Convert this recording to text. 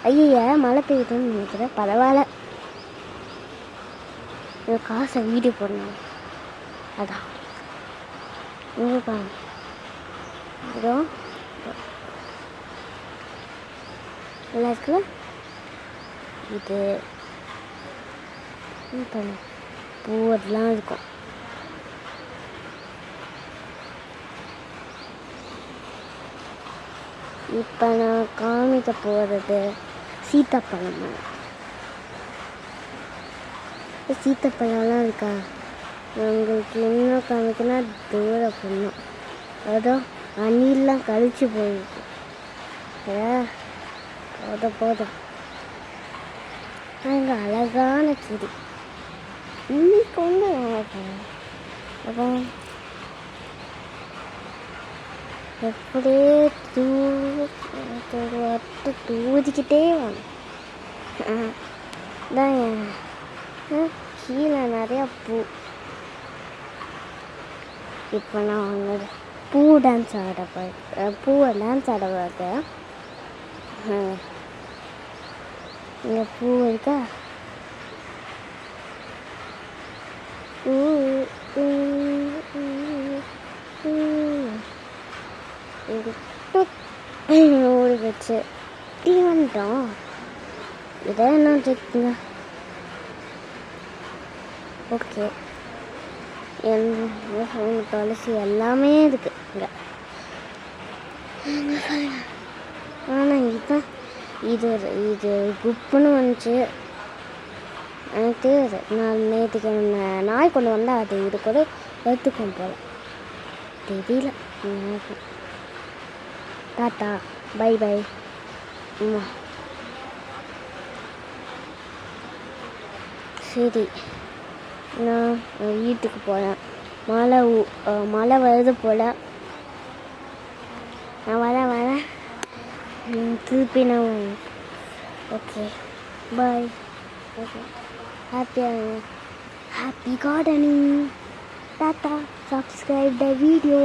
ஐயா மழை பெய்யுதுன்னு நினைக்கிறேன். பரவாயில்ல, காசை வீடியோ போடணும். அதான் இங்கே பாருங்க, இதோ நல்லா இருக்குல்ல. இது பாருங்க, பூவெல்லாம் இருக்கும். இப்போ நான் காமிக்க போகிறது சீத்தாப்பழம். சீத்தாப்பழம்லாம் இருக்கா? உங்களுக்கு இன்னும் காமிக்கனா தூரம் பண்ணும். அதோ அணிலாம் கழிச்சு போயிருக்கு. போதும் அங்கே அழகான செடி. இன்னைக்கு வந்து அப்புறம் எப்படியே தூதிக்கிட்டே வேணும். தான் கீழே நிறையா பூ. இப்போ நான் ஒன்று பூவை டான்ஸ் ஆட பார்க்க. இங்கே பூ இருக்கா? ஓடி வச்சு டீ வந்துட்டோம். இதை என்ன வச்சுக்கோங்க. ஓகே, துளசி எல்லாமே இருக்கு இங்கே. ஆனால் இதுதான் இது குப்புன்னு வந்துச்சு. எனக்கு தெரியாது. நான் நேற்றுக்கு நாய் கொண்டு வந்தால் அது இது கூட எடுத்துக்கும் போல தெரியல. Tata, bye bye. சரி, நான் வீட்டுக்கு போகிறேன். மழை வருது போல். நான் வரேன். திருப்பி நான் okay bye. Okay, happy gardening. Tata, subscribe the video.